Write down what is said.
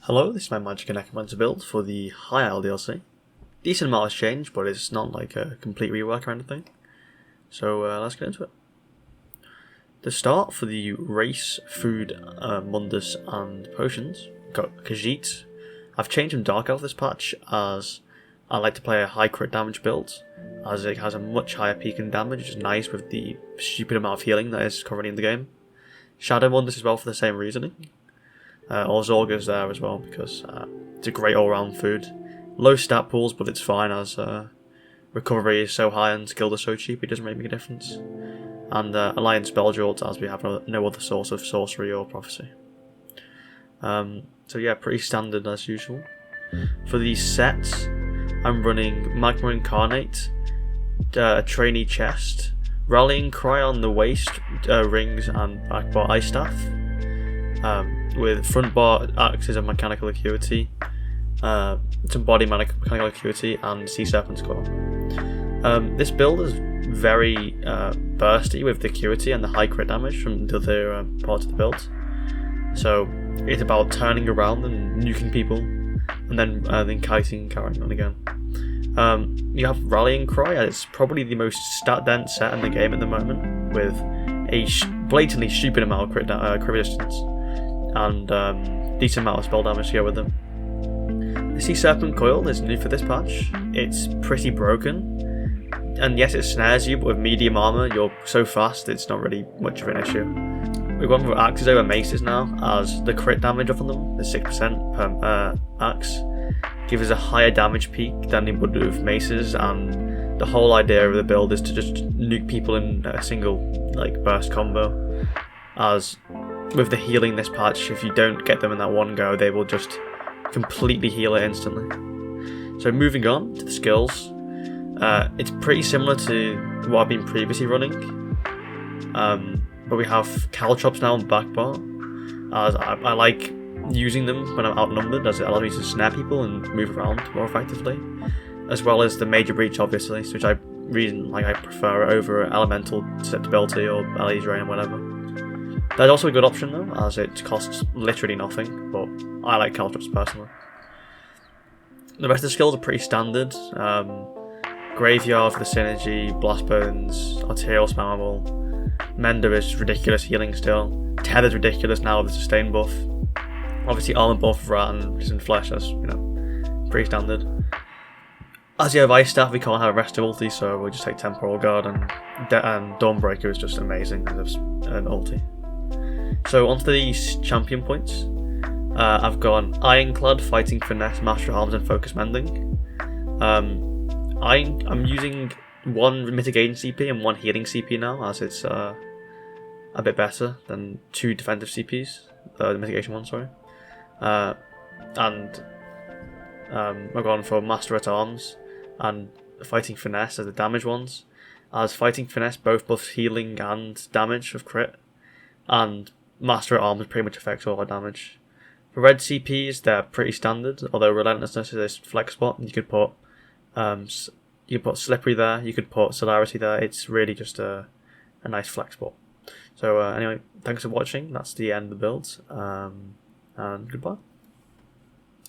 Hello, this is my Magicka Necromancer build for the High Isle DLC. Decent amount has changed, but it's not like a complete rework or anything. So let's get into it. To start, for the race, food, mundus and potions, got Khajiit. I've changed from Dark Elf this patch as I like to play a high crit damage build, as it has a much higher peak in damage, which is nice with the stupid amount of healing that is currently in the game. Shadow Mundus as well for the same reasoning. Or Zorga's there as well because it's a great all-round food. Low stat pools, but it's fine as recovery is so high and skills are so cheap it doesn't really make a difference. And Alliance Spell Jolt as we have no other source of sorcery or prophecy. So yeah, pretty standard as usual. For these sets, I'm running Magma Incarnate, Trainee Chest, Rallying Cry on the waist, rings and back bar ice staff. With front bar axes of mechanical acuity, some body mechanical acuity, and sea serpent's claw. This build is very bursty with the acuity and the high crit damage from the other parts of the build. So it's about turning around and nuking people, and then kiting and carrying on again. You have Rallying Cry. It's probably the most stat dense set in the game at the moment, with a blatantly stupid amount of crit resistance. And decent amount of spell damage to go with them. The Sea Serpent Coil is new for this patch. It's pretty broken, and yes, it snares you, but with medium armor, you're so fast it's not really much of an issue. We've gone for axes over maces now, as the crit damage off of them, the 6% per axe, gives us a higher damage peak than it would with maces, and the whole idea of the build is to just nuke people in a single burst combo, as with the healing this patch, if you don't get them in that one go, they will just completely heal it instantly. So moving on to the skills, it's pretty similar to what I've been previously running, but we have caltrops now on back bar, as I like using them when I'm outnumbered, as it allows me to snare people and move around more effectively, as well as the major breach obviously, which I prefer over elemental susceptibility or LE drain or whatever. That's also a good option though, as it costs literally nothing, but I like caltrops personally. The rest of the skills are pretty standard. Graveyard for the synergy, Blast Bones, Arterial Spammable, Mender is ridiculous healing still, Tether's ridiculous now with the sustain buff. Obviously armor buff, Rat and Resistant Flesh, that's pretty standard. As you have Ice Staff, we can't have Resto ulti, so we'll just take Temporal Guard, and Dawnbreaker is just amazing as an ulti. So onto these champion points. I've gone Ironclad, Fighting Finesse, Master Arms and Focus Mending. I'm using one Mitigating CP and one Healing CP now, as it's a bit better than two defensive CPs, the Mitigation one, sorry. And I've gone for Master at Arms and Fighting Finesse as the damage ones, as Fighting Finesse both buffs healing and damage of crit, and Master at Arms pretty much affects all our damage. For red CPs, they're pretty standard, although Relentlessness is this flex spot. You could put Slippery there, you could put Celerity there. It's really just a nice flex spot. So anyway, thanks for watching. That's the end of the build, and goodbye.